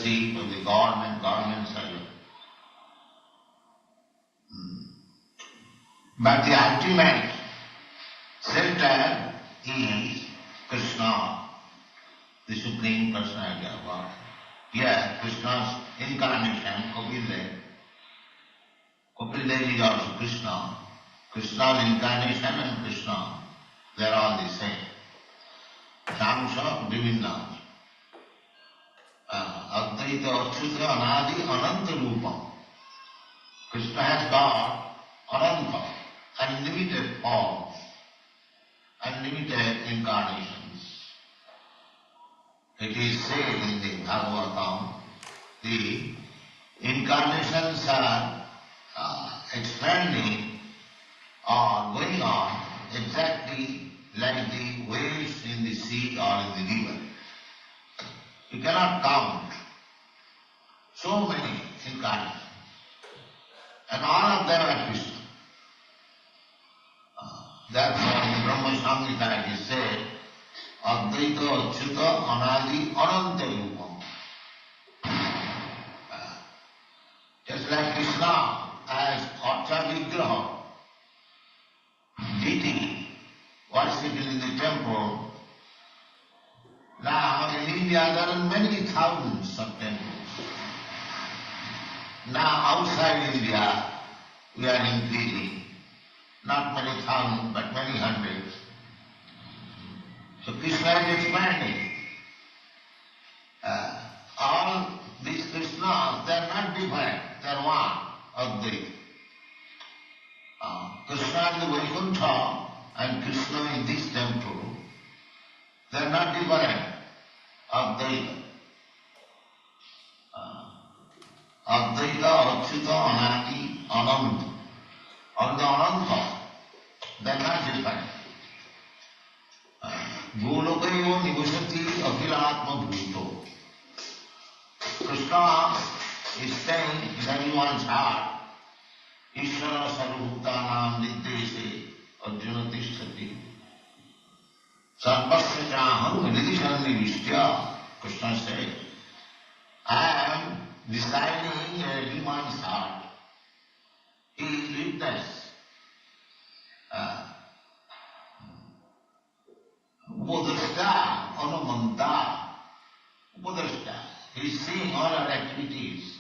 leadership of the governments are yours. But the ultimate center is Krishna, the Supreme Personality of God. Here, Krishna's incarnation, Kapil is also Krishna. Krishna's incarnation and Krishna, they are all the same. Samsa Vivinna. Advaita Achyuta Anadi Ananta Rupam. Krishna has got Ananta, unlimited forms, unlimited incarnations. It is said in the Bhagavatam, the incarnations are expanding or going on exactly like the waves in the sea or in the river. You cannot count so many incarnations. And all of them are Krishna. Therefore in Brahma Samhita it is said, Advaita Achyuta Anadi Ananta Rupam. Just like Krishna as Archa Vigraha, deity worshipped in the temple. Now in India there are many thousands of temples. Now outside India we are increasing, not many thousands but many hundreds. So Krishna is expanding. All these Krishnas, they are not different, they are one, Advaita. Krishna in the Vaikuntha and Krishna in this temple, they are not different, Advaita. Advaita, Achyuta, Anadi, Ananta. On the Ananta, they are not different. Golokaiva nivasati akhilatma bhuto. Krishna is staying in everyone's heart. Ishvara sarvabhutanam nityese arjuna tishtati. Sarvasya chaham nidisannivishya. Krishna said, I am residing in everyone's heart. He is witness. Upadrashta, Anumanta, Upadrashta. He is seeing all our activities.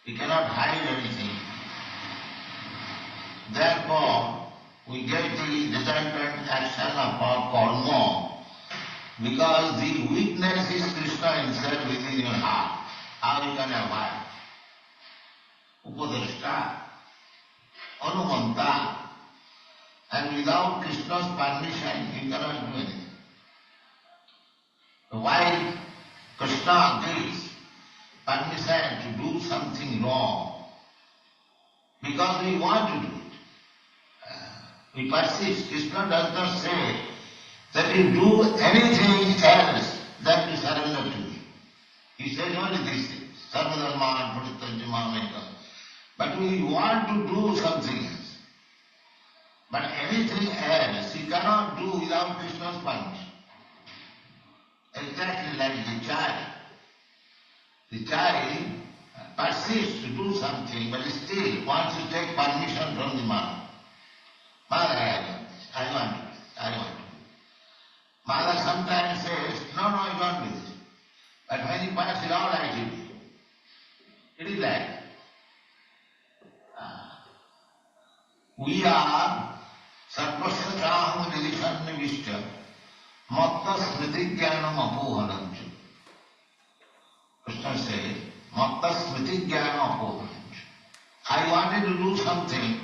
He cannot hide anything. Therefore, we get the resultant action of our karma because the witness is Krishna himself within your heart. How you can avoid? Upadrashta, Anumanta. And without Krishna's permission, you cannot do anything. Why Krishna gives permission to do something wrong? Because we want to do it. We persist. Krishna does not say that you do anything else than to surrender to me. He says only these things. Sarvadharman parityajya mamekam. But we want to do something else. But anything else you cannot do without Krishna's permission. Exactly like the child. The child persists to do something, but still wants to take permission from the mother. Mother, I want to. Mother sometimes says, no, I don't do this. But when he passes all right, it is like we are sarvasya chaham nidisannivishya matta smriti jnanam apohanancha. Krishna says, matta smriti jnanam apohanancha. I wanted to do something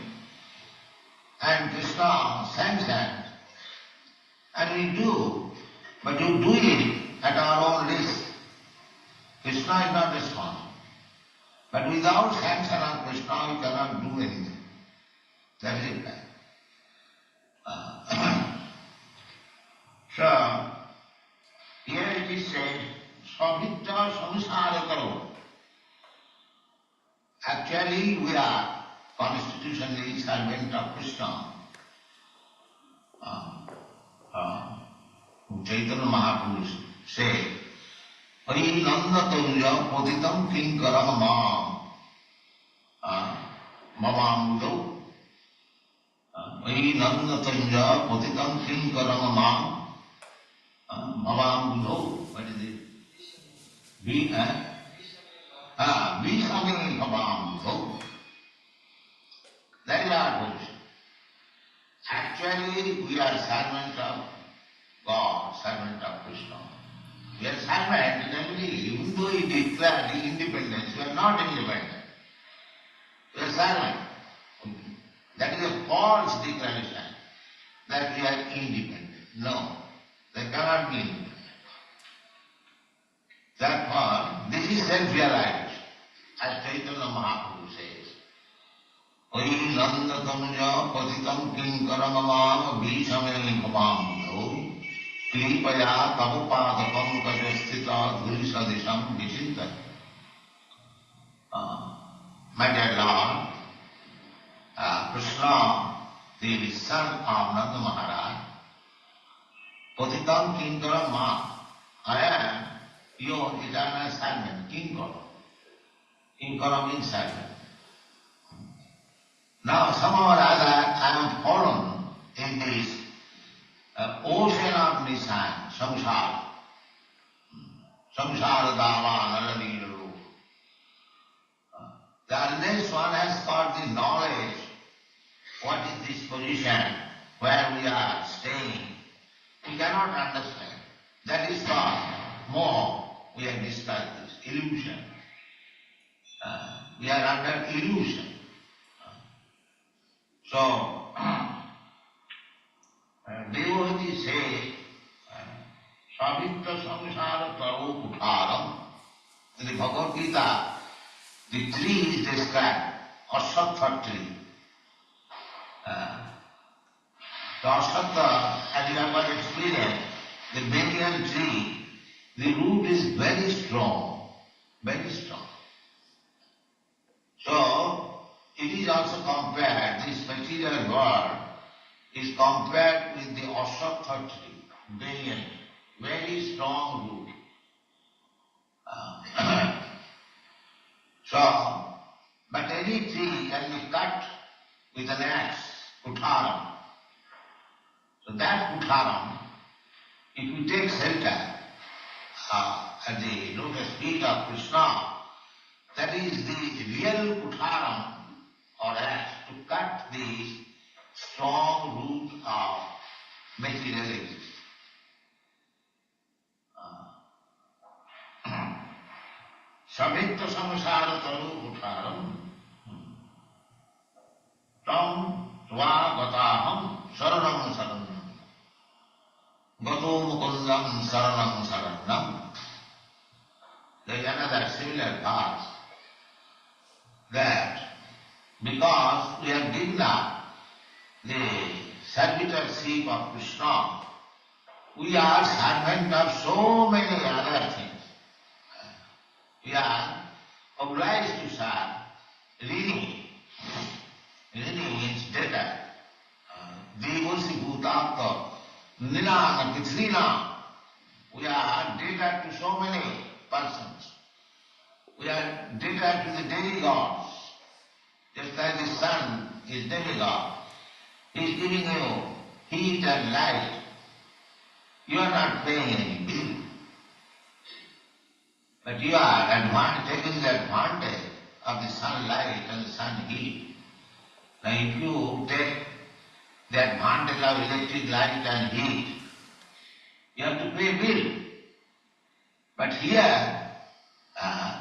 and Krishna sanctioned and we do, but you do it at our own risk. Krishna is not responsible. But without sanction of Krishna, we cannot do anything. That is it. So, here it is said, Svabhikta samsara karo. Actually, we are constitutionally servant of Krishna. Chaitanya Mahaprabhu said Oi Nandatunya Patitam Kinkaram Mam Mamamudau. Oi Nandatunya Patitam Kinkaram Mam Mamamudau. What is it? Visami Mamamudau. That is our position. Actually, we are servants of God, servant of Krishna. We are servant, even though we declare independence, we are not independent. We are servant. That is a false declaration that we are independent. No, they cannot be independent. Therefore, this is self-realization, as Chaitanya Mahaprabhu says. Oi Nanda Tanuja Patitam Kinkaramamam Vishameni Bhamamudau Kripaya Tavupada Pankajastita Dhurisadisham Vichinta. My dear Lord, Krishna, the son of Nanda Maharaj, Patitam Kinkaramam, I am your eternal servant, Kinkara. Kinkara means servant. Now, somehow or other, I am fallen in this ocean of Nisan, samsara. Samsara dava naladiru. Unless one has got the knowledge, what is this position where we are staying, we cannot understand. That is called moha. We have discussed this, illusion. We are under illusion. So, devotees say, Savitra Samsara Taru Kutaram. In the Bhagavad Gita, the tree is described, Asatha tree. The Asatha, as you have experienced, the banyan tree, the root is very strong, very strong. So, it is also compared, this material world is compared with the Asatha tree, banyan, very strong root. But any tree can be cut with an axe, kutaram. So that kutaram, if we take shelter at the lotus feet of Krishna, that is the real kutaram or axe to cut the strong root of materialism. Savitra samsara taru kutaram tam tva gataham saranam saranam gato mukundam saranam saranam. There is another similar verse that because we have given up the servitorship of Krishna, we are servant of so many other things. We are obliged to serve Rini. Rini means debtor. Devosi Bhutapta, Nilana, Pithrina. We are debtor to so many persons. We are debtor to the demigods. Just like the sun is demigod. He is giving you heat and light. You are not paying any bill. But you are taking the advantage of the sunlight and the sun heat. Now if you take the advantage of electric light and heat, you have to pay bill. But here,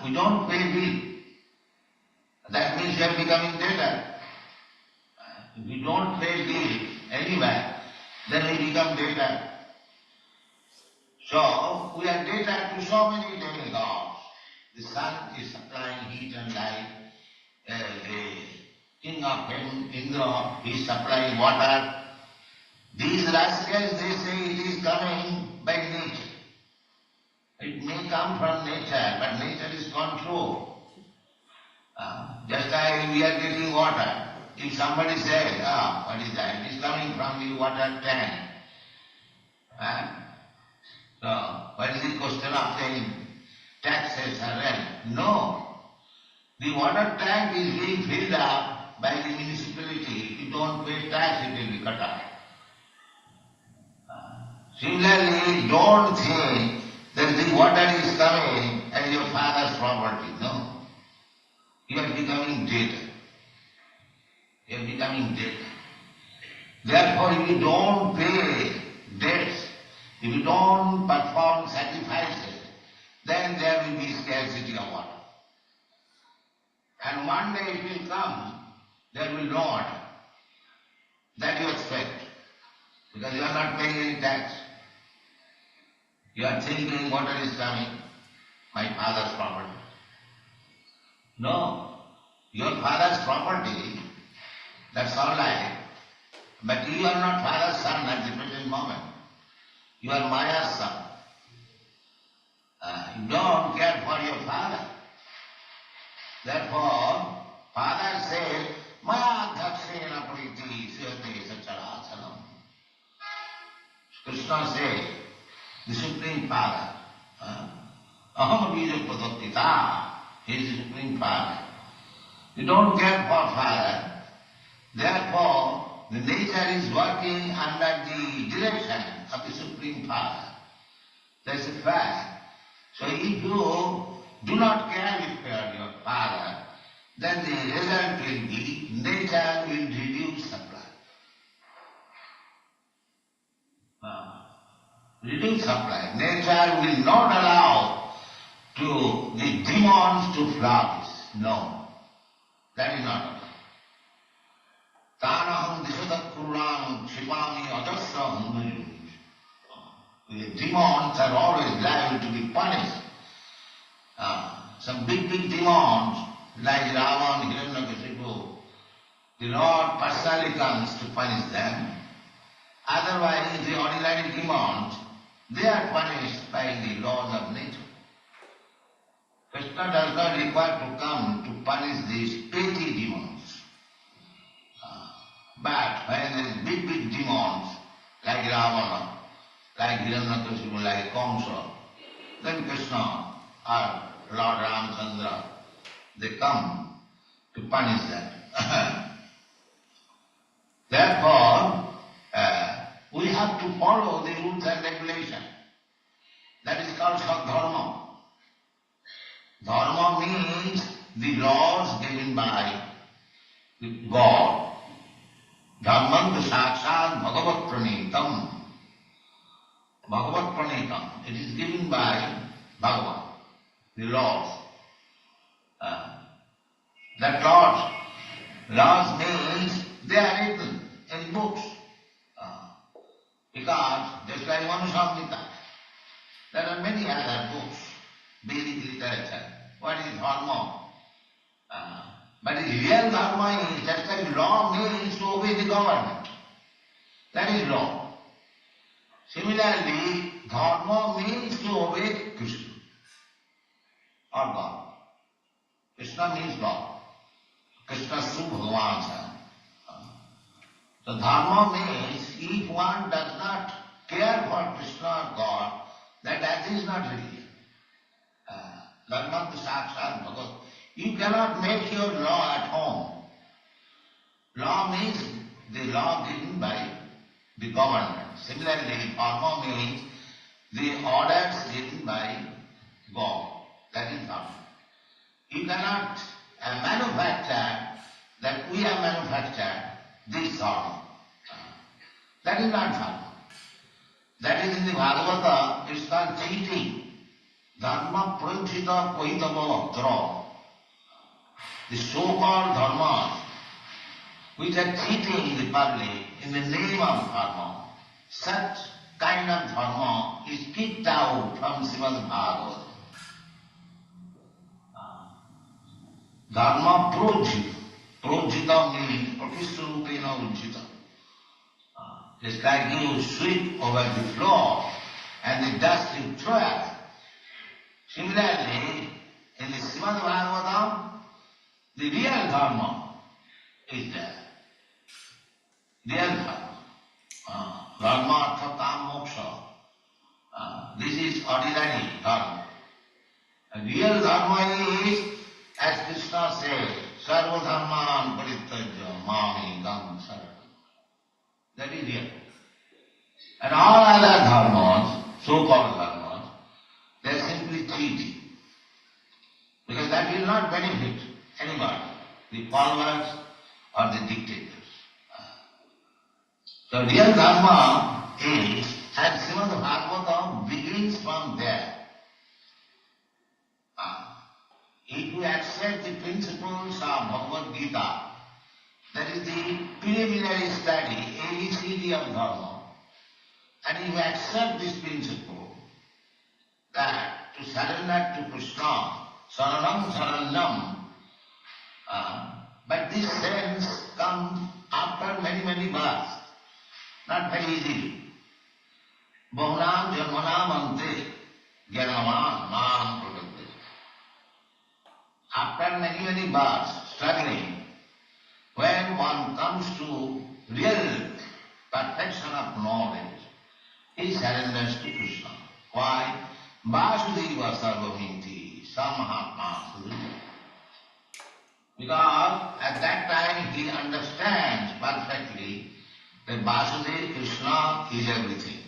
we don't pay bill. That means you are becoming debtor. If we don't pay bill anywhere, then we become debtor. So, we are debtor to so many demigods. The sun is supplying heat and light. The king of heaven, Indra, is supplying water. These rascals, they say it is coming by nature. It may come from nature, but nature is controlled. Just like we are getting water. If somebody says, what is that? It is coming from the water tank. So, what is the question of saying taxes are rent. No. The water tank is being filled up by the municipality. If you don't pay tax, it will be cut off. Similarly, don't think that the water is coming as your father's property. No. You are becoming dead. You are becoming dead. Therefore, if you don't pay debts, if you don't perform sacrifices, then there will be scarcity of water. And one day it will come, there will no water. That you expect, because you are not paying any tax. You are thinking water is coming, my father's property. No, your father's property, that's all right. But you are not father's son at the present moment. You are Maya's son. You don't care for your father. Therefore, father says, Maya dhakshena priti suyate sacharasanam. Krishna says, the Supreme Father, aham bija padattita, he is the Supreme Father. You don't care for father, therefore the nature is working under the direction of the Supreme Father. That's a fact. So if you do not care for your father, then the result will be nature will reduce supply. Reduce supply. Nature will not allow to the demons to flourish. No, that is not allowed. Tanaham dishadat kuranam shipami adasra. The demons are always liable to be punished. Some big demons like Ravan, Hiranyakashipu, the Lord personally comes to punish them. Otherwise, the ordinary demons, they are punished by the laws of nature. Krishna does not require to come to punish these petty demons. But when there is big demons like Ravana, like Hiranyakashipu, like Kamsa, then Krishna or Lord Ramchandra, they come to punish them. Therefore, we have to follow the rules and regulations. That is called Sadharma. Dharma means the laws given by God. Dharmanta sakshat bhagavat pranitam. Bhagavat pranitam. It is given by Bhagavan, the laws. That laws means they are written in books. Because just like Manusamhita, there are many other books, Vedic literature. What is dharma? But the real dharma is just like law means to obey the government. That is law. Similarly, dharma means to obey Krishna or God. Krishna means God. Krishna is Su Bhagavan's son. So dharma means if one does not care for Krishna or God, then that is not religion. Dharmanta sakshat bhagavat. You cannot make your law at home. Law means the law given by the government. Similarly, dharma means the orders given by God. That is dharma. You cannot manufacture that we have manufactured this dharma. That is not dharma. That is in the Bhagavata, it's called cheating. Dharma pranchita koitava draw. The so-called dharmas, which are cheating the public in the name of dharma, such kind of dharma is kicked out from Srimad Bhagavata. Dharma projita. Projita means pratishrupena ujjita. It's like you sweep over the floor and the dust you throw out. Similarly, in the Srimad Bhagavatam, the real dharma is there. Real dharma. Dharma, artha, kam, moksha. This is ordinary dharma. Real dharma is, as Krishna says, Sarva dharman parityajya mami kam saranam. That is real. And all other dharmas, so-called dharmas, they are simply cheating. Because that will not benefit anybody, the followers or the dictators. So real dharma is, and Srimad Bhagavatam begins from there. If you accept the principles of Bhagavad Gita, that is the preliminary study, ABCD of dharma, and if you accept this principle, that to surrender to Krishna, saranam saranyam, but this sense comes after many, many births, not very easily. Bahunam janmanam ante jnanavan mam pradapte. After many, many births, struggling, when one comes to real perfection of knowledge, he surrenders to Krishna. Why? Vasudeva sarvamiti samahatma sudhya. Because at that time he understands perfectly that Vasudeva, Krishna is everything.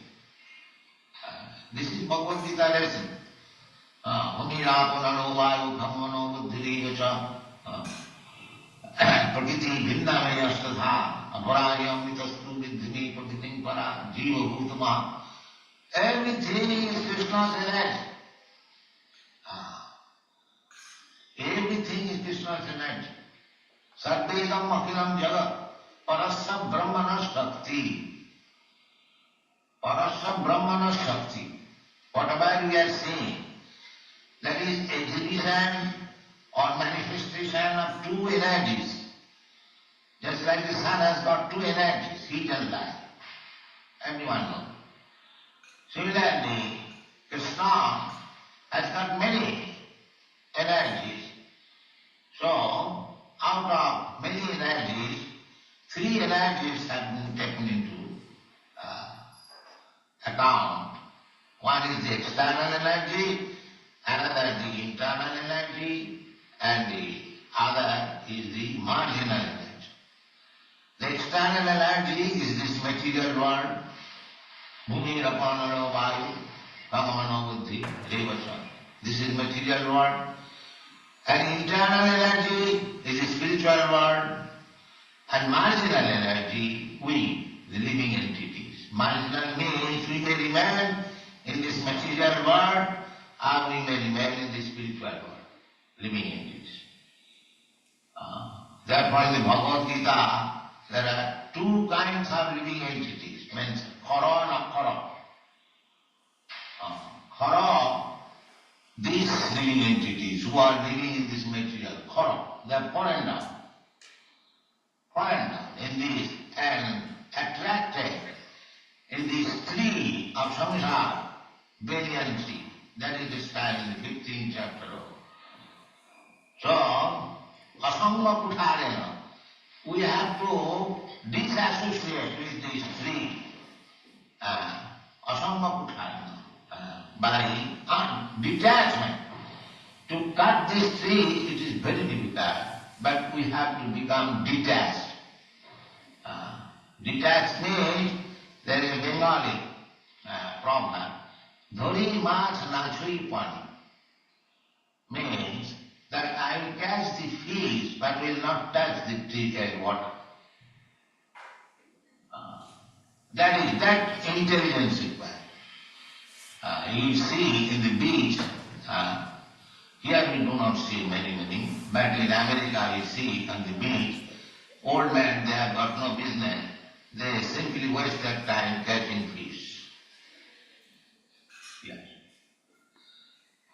This is Bhagavad Gita lesson. Hunirapunano vayu khammano buddhirivacha prakriti bhinnamayastadha aparayam vitastu vidhimi prakritim para jiva bhutama. Everything is Krishna's energy. Everything is Krishna's energy. Sarvedam akhilam jagat parasya brahmana shakti. Parasya brahmana shakti. Whatever we are seeing, that is exhibition or manifestation of two energies. Just like the sun has got two energies, heat and light. Everyone knows. Similarly, Krishna has got many energies. So, out of many energies, three energies have been taken into account. One is the external energy, another the internal energy, and the other is the marginal energy. The external energy is this material world, bhumi rapanano vayu, kamamano buddhi, devasa. This is material world. And internal energy is the spiritual world. And marginal energy, we, the living entities. Marginal means we may remain in this material world, or we may remain in the spiritual world, living entities. Therefore in the Bhagavad Gita, there are two kinds of living entities, means khara and akhara. Khara, these living entities who are living in this material, khara, they are fallen down in this and attracted in this tree of samsara, banyan tree. That is described in the 15th chapter. So, asanga putarena, we have to disassociate with this tree. Asanga putarena, by detachment. To cut this tree, it is very difficult, but we have to become detached. Detached means there is a Bengali proverb. Dhori mach nachui pani means that I will catch the fish but will not touch the tree and water. That intelligence required. You see in the beach, here we do not see many, but in America we see on the beach, old men, they have got no business. They simply waste their time catching fish. Yes.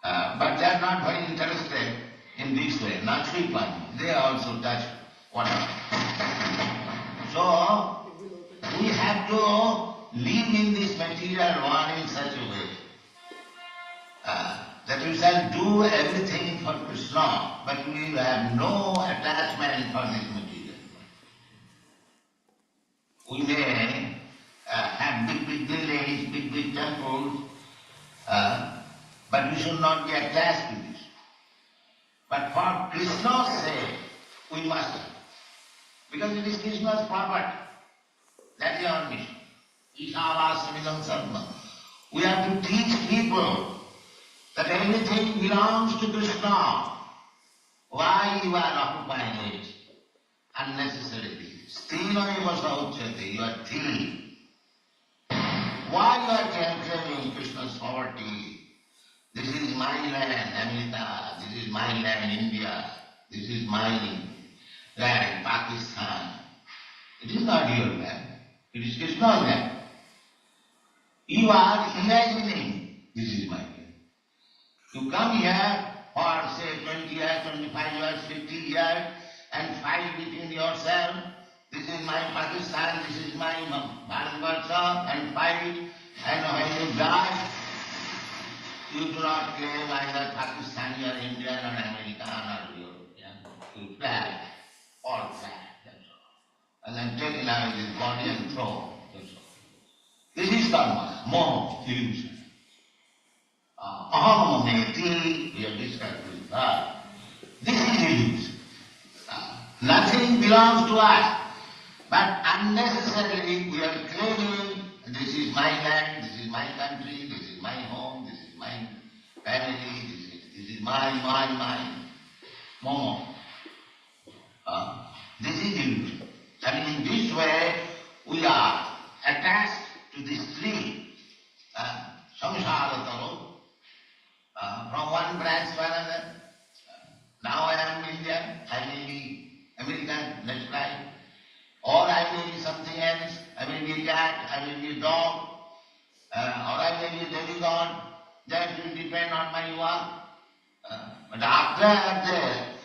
But they are not very interested in this way, not free planting. They also touch water. So, we have to live in this material world in such a way that we shall do everything for Krishna, but we will have no attachment for this material. We may have big buildings, big temples, but we should not be attached to this. But for Krishna's sake, we must have. Because it is Krishna's property. That is our mission. Ishavastamidam sarvam. We have to teach people that everything belongs to Krishna. Why you are occupying it unnecessarily? Sthino eva sauchyate, you are thief. Why you are claiming Krishna's property? This is my land, America. This is my land, India. This is my land, Pakistan. It is not your land. It is Krishna's land. You are imagining this is my land. You come here for say 20 years, 25 years, 50 years and fight between yourself. This is my Pakistan, this is my Bharatvarsha, and fight. And when you die, you do not claim either Pakistani or Indian or American or European. You flag, all flag, that's all. And then take it out of his body and throw, that's all. This is karma, moho, illusion. Aham meti, we have discussed with that. This is illusion. Nothing belongs to us, but unnecessarily we are claiming this is my land, this is my country, this is my home, this is my family, this is my. Momo. This is illusion. And in this way we are attached to this tree, samsara taro, from one branch to another. Now I am Indian, I may be American, next life. Or I may be something else, I may be a cat, I may be a dog, or I may be a demigod. That will depend on my work. But after that,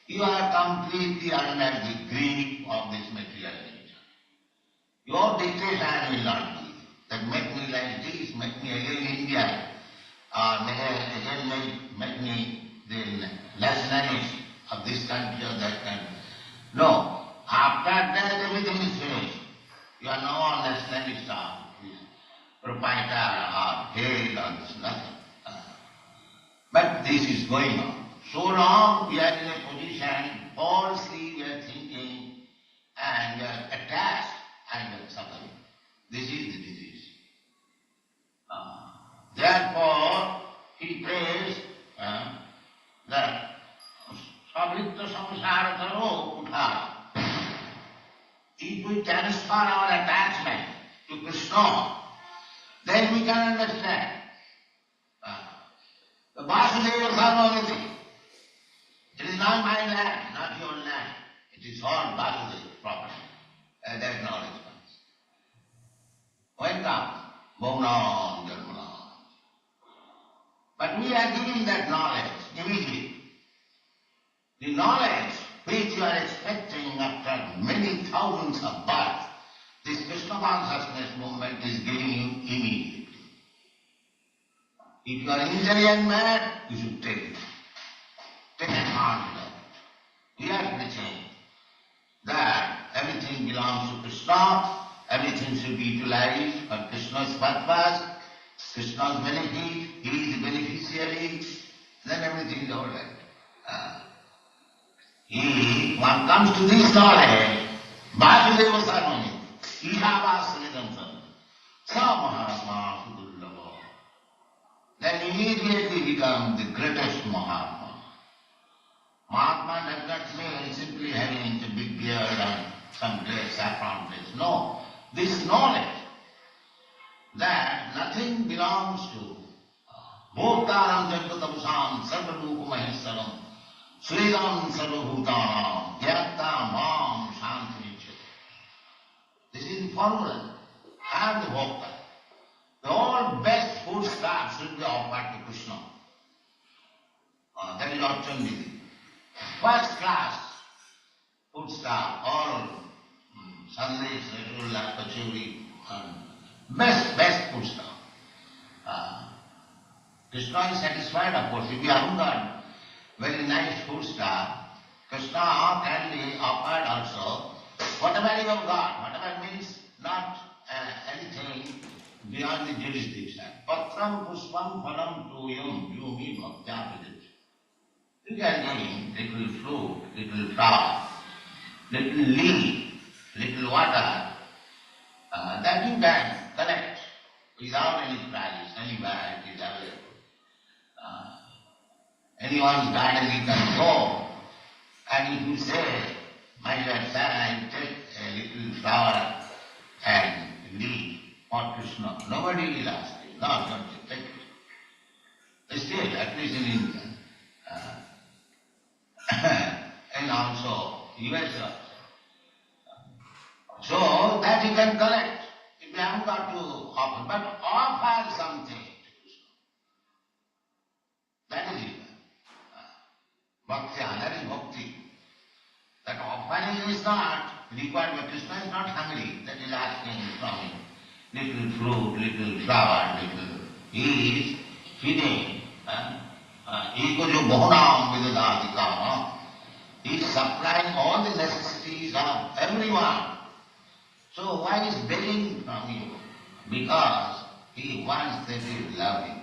you are completely under the grip of this material nature. Your dictation will not be that make me like this, make me again Indian, or again make me the nationalist of this country or that country. No. After that, everything is finished. You are no nationalist or proprietor or head or this, nothing. But this is going on. So long we are in a position, falsely we are thinking and we are attached and we are suffering. This is the disease. Therefore, he prays that Savrita samsara taro utha. If we transfer our attachment to Krishna, then we can understand. The Vasudeva Sarvamiti. It is not my land, not your land. It is all Vasudeva property. That knowledge comes. When comes? Bhuvana Dharmana. But we are giving that knowledge immediately. The knowledge which you are expecting after many thousands of births, this Krishna consciousness movement is giving you immediately. If you are intelligent man, you should take it. Take advantage of it. We are preaching that everything belongs to Krishna, everything should be utilized for Krishna's purpose, Krishna's benefit, he is the beneficiary, then everything is all right. One comes to this knowledge, Vasudeva Sarvami, Ishavastamidam sarvam, Sa Mahatma Sudullava. Then immediately become the greatest Mahatma. Mahatma does not mean simply having a big beard and some dress, saffron dress. No, this knowledge that nothing belongs to Bhotaram Jagatapusam Sarvarupa Mahesaram Sridam Sarvabhutanam Gyata Mam Shanti. This is the formula. I am the Bhokta. The all best food stuff should be offered to Krishna. That is Archanditi. First class food stuff, all Sandesh, Rasgulla, Kachori, best food stuff. Krishna is satisfied, of course. If you haven't got very nice food stuff, Krishna can be offered also whatever you have got, whatever means not anything beyond the jurisdiction. Patram puspam phalam tuyam yumi bhaktya pradipti. You can name little fruit, little flower, little leaf, little water, that you can collect without any price, anywhere it is available. Anyone's garden you can go, and if you say, my dear sir, I take a little flower and leaf for Krishna, nobody will ask you, no, don't take it. Still, at least in India, and also US also. So that you can collect. If you haven't got to offer, but offer something to Krishna. That is it. Bhakti, that is bhakti. That offering is not required, but Krishna is not hungry. That is asking from him. Little fruit, little flower, little. He is feeding. Ego jo bohunam vidadadikama. He is supplying all the necessities of everyone. So why is begging from you? Because he wants that you love him.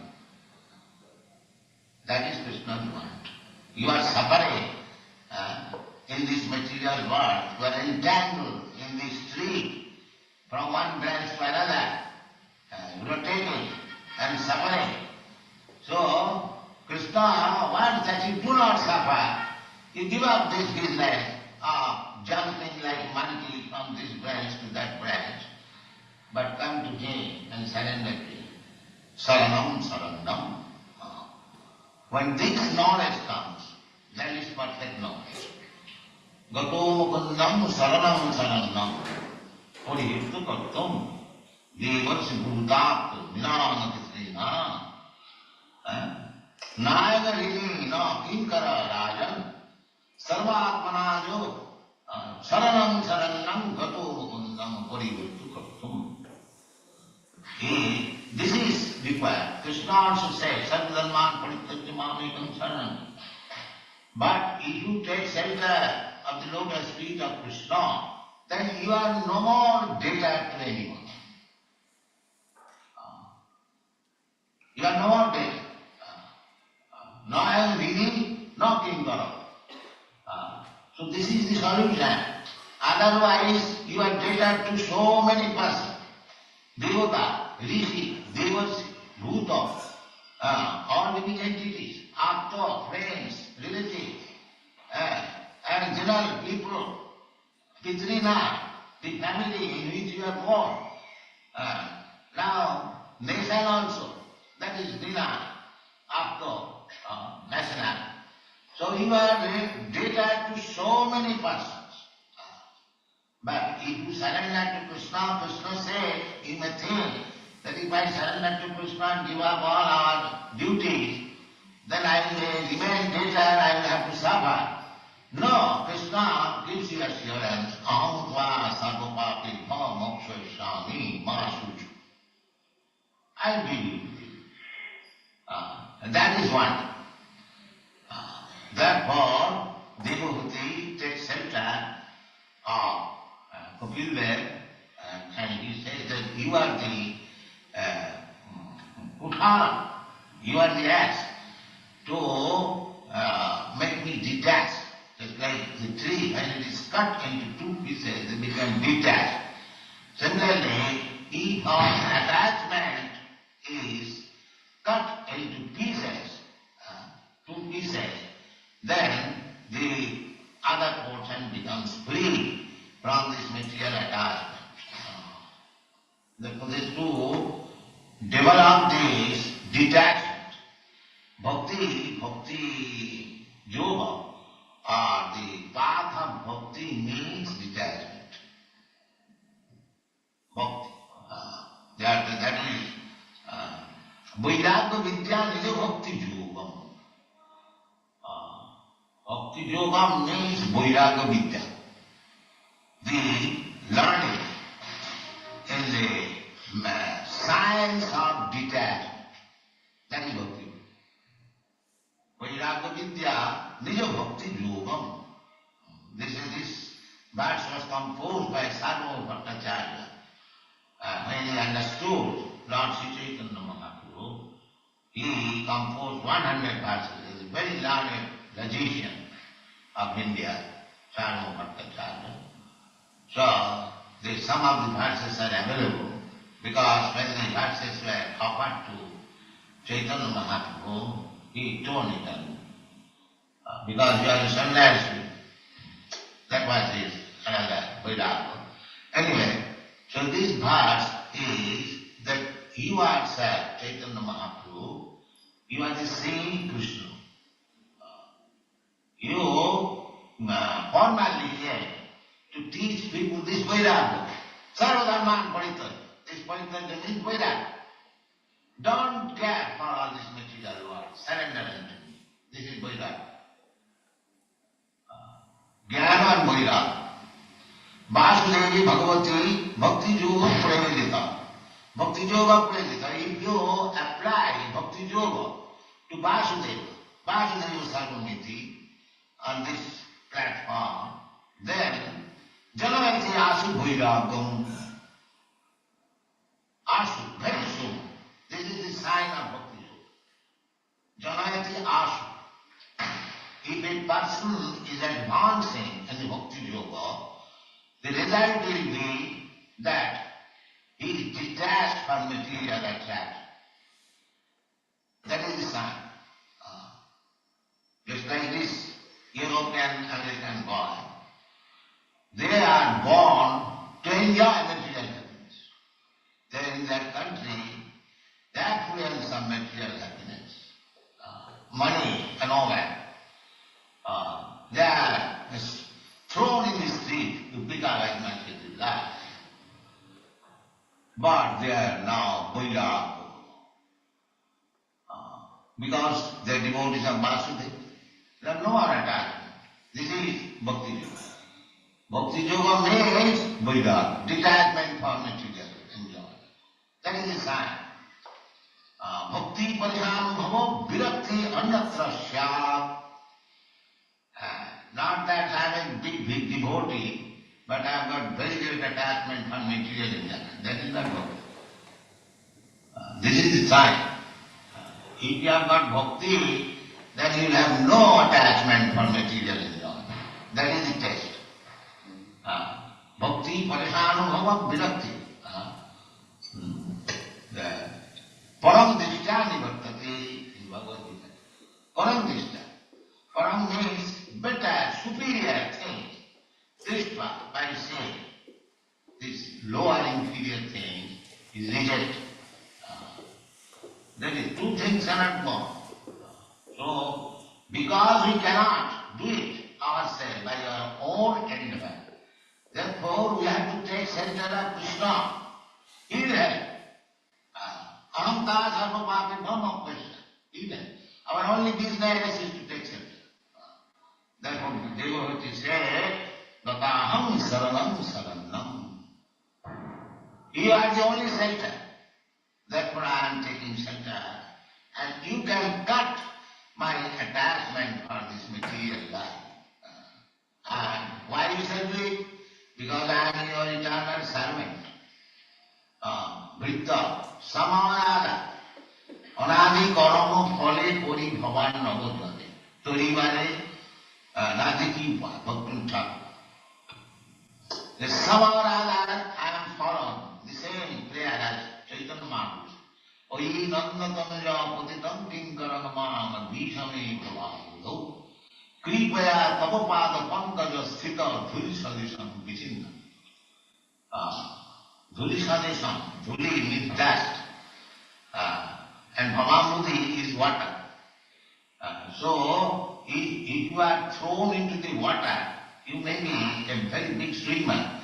That is Krishna's want. You are suffering in this material world. You are entangled in this tree from one branch to another, rotating and suffering. So Krishna wants that you do not suffer. You give up this business of jumping like monkey from this branch to that branch, but come to him and surrender to him. Saranam, saranam. When this knowledge comes, that is perfect knowledge. Gato mukundam saranam saranam. Puriyuttu kartum. Devas bhutat vinamati srina. Nayaga rini na kinkara rajan. Sarva atmana jo. Saranam saranam gato mukundam puriyuttu kartum. This is required. Krishna also says, Sarvadharman parityajamamekam saranam. But if you take shelter of the lotus feet of Krishna, then you are no more debtor to anyone. You are no more debtor. No I am reading, no kinkara. So this is the solution. Otherwise, you are debtor to so many persons. Devata, Rishi, Devasi, Bhuta, all living entities, Apta, friends, relatives, and general people, Pitrina, the family in which you are born. Now, nation also, that is Nina, Apta, national. So you are debtor to so many persons. But if you surrender to Krishna, Krishna says, you may think that if I surrender to Krishna and give up all our duties, then I may remain debtor, I will have to suffer. No, Krishna gives you assurance, aham tva sarvapapi bhava moksha ma suju. I will give you. That is one. Therefore, devotee takes shelter of Kapildev, and he says that you are the Uthara, you are the axe to make me detached. Just like the tree, when it is cut into two pieces, it becomes detached. Similarly, if our attachment is cut into pieces, two pieces, then the other portion becomes free from this material attachment. Therefore, this to develop this detachment. Bhakti, yoga, or the path of bhakti means detachment. Bhakti. That is Vairagya Vidya Nija Bhakti Yogam. Bhakti Yogam means Vairagya Vidya. The learning in the science of detachment. That is Bhakti. Vairagya Vidya Nija Bhakti Yogam. This verse was composed by Sarva Bhattacharya. When he understood Lord Sri Chaitanya Mahaprabhu, he composed 100 verses. He is a very learned logician of India, Swami Bhakti. So some of the verses are available because when the verses were offered to Chaitanya Mahaprabhu, he torn it down. Because you are a sannyasi, that was his another Vedanta. Anyway, so this verse is that you are Chaitanya Mahaprabhu, you are the same Krishna. You formally came to teach people this Vedanta. Sarvadharman Parityaja. This Parityaja means Vedanta. Don't care for all this material world. Surrender unto me. This is Vedanta. Jnana and Vedanta. Vasudevi Bhagavati Bhakti Yoga Premedita. Bhakti Yoga Premedita. If you apply Bhakti Yoga to Vasudeva, Vasudeva Sarvamiti on this platform, then Janavati Asu Bhairagam. Asu, very soon. This is the sign of Bhakti Yoga. Janavati Asu. If a person is advancing in the Bhakti Yoga, the result will be that he is detached from material attraction. That is the sign. Just like this European American boy, they are born to enjoy material happiness. They are in that country, the affluence of material happiness, money and all that. They are thrown in the street to pick up as much as they like. But they are now Vairagya. Because they are devotees of Vasudeva. They have no more attachment. This is Bhakti Yoga. Bhakti Yoga means Vairagya, detachment from material enjoyment. That is the sign. Bhakti Pariham Bhava Virakti Anyatra Syat. Not that I am a big devotee, but I have got very great attachment from material enjoyment. That is not bhakti. This is the sign. If you have got bhakti, then you will have no attachment for material enjoyment. That is the test. Bhakti parishanubhava virakti. Param drishtya nivartati in Bhagavad Gita. Param drishtya. Param means better, superior things. Drishtva, by saying this lower, inferior thing is rejected. That is, two things cannot go. So, because we cannot do it ourselves by our own endeavor, therefore we have to take shelter of Krishna. He will help. Ahamta sarva papi, no more question. He will help. Our only business is to take shelter. Therefore, Devavati said, Gataham saranam saranam. You are the only shelter. Therefore, I am taking shelter. And you can cut my attachment for this material life. And why you shall do it? Because I am your eternal servant. Vritta, samayada, anadi karama phale pori bhavan nagodvate. Torivare nadiki bhaktun thakur. The samayada I am following the same prayer as Chaitanya Mahaprabhu. Oyi nanda tanja patitam kinkaran maham vishame prabhavudo. Kripaya tapapada pankaja sthita dhuli sadisham vichinna. Dhuli sadisham, dhuli means dust. And bhavamudhi is water. So, if you are thrown into the water, you may be a very big swimmer,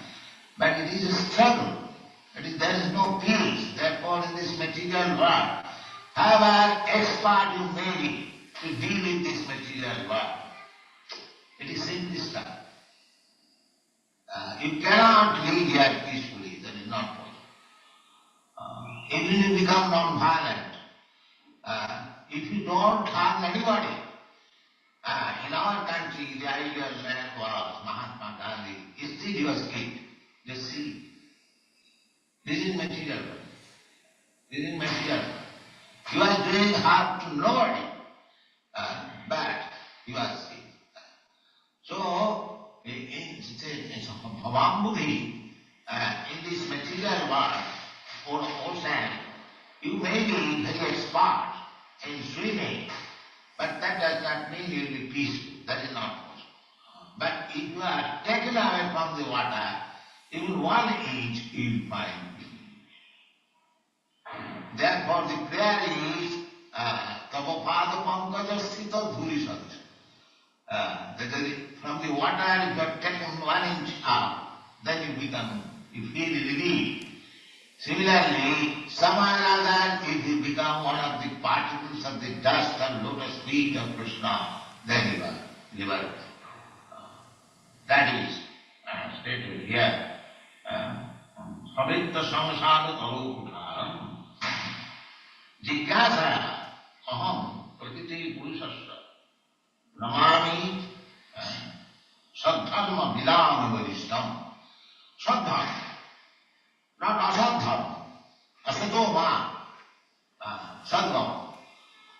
but it is a struggle. There is no peace. Therefore, in this material world, however expert you may be to deal with this material world, it is simply stuck. You cannot live here peacefully. That is not possible. Even if you become non-violent, if you don't harm anybody, in our country, the ideal man was Mahatma Gandhi. Still he was killed. Just see. This is material. This is material. He was doing harm to nobody, but he was it's a bhavambudhi. In this material world or ocean, you may be very expert in swimming, but that does not mean you will be peaceful. That is not possible. But if you are taken away from the water, even 1 inch you will find peace. Therefore the prayer is Prabhupada Pankaja Sita Dhuri Sat. From the water if you are taken 1 inch out, then you feel relieved. Similarly, somewhere or other, if you become one of the particles of the dust or lotus feet of Krishna, then you are liberated. That is stated here. Savitra samsara taroputharam jigyasa aham prakriti purusasya namami sadharma vidam varistam. Sadharma, not asadharma. Asadoma, sadharma.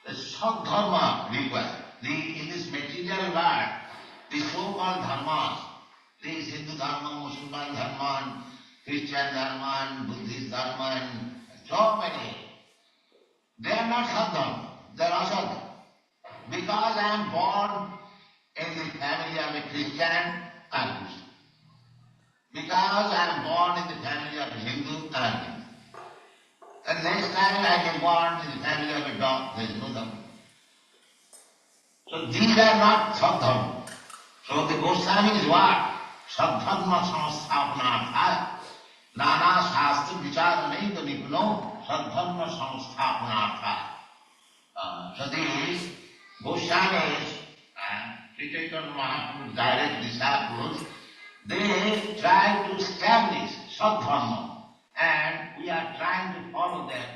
The sadharma required. In this material world, the so-called dharmas, this Hindu dharma, Muslim dharma, Christian dharma, Buddhist dharma, so many, they are not sadharma, they are asadharma. Because I am born in the family of a Christian, I am Christian. Because I am born in the family of a Hindu, I am Hindu. And next time I am born in the family of a dog, there is no dharma. So these are not sadharma. So the Goswami is what? Sadharma samsthapanartha. Nana shastra vicharanai nipno sadharma samsthapanartha. So these Goswamis, Sri Chaitanya Mahaprabhu's direct disciples, they try to establish sadharma, and we are trying to follow their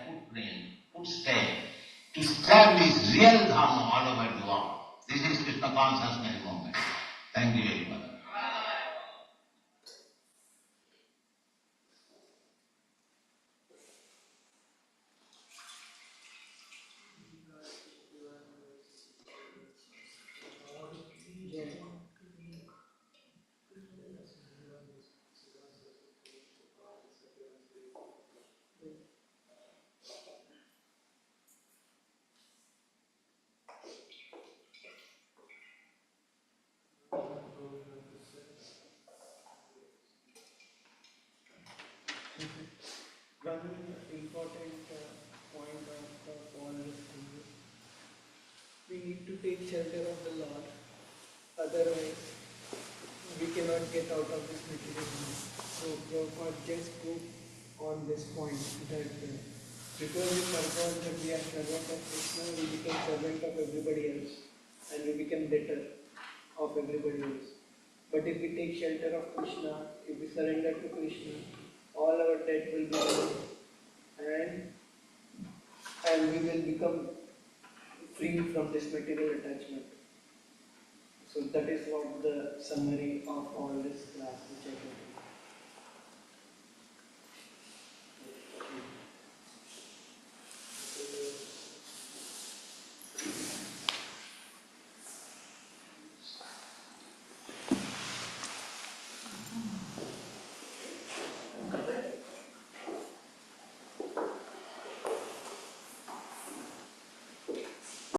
footsteps to establish real dharma all over the world. This is Krishna consciousness movement. Thank you very much. One important point of all this thing is we need to take shelter of the Lord, otherwise we cannot get out of this material world. So Prabhupada just proved on this point that because we forgot that we are servant of Krishna, we become servant of everybody else and we become debtor of everybody else. But if we take shelter of Krishna, if we surrender to Krishna, all our debt will be gone and we will become free from this material attachment. So that is what the summary of all this class which I did.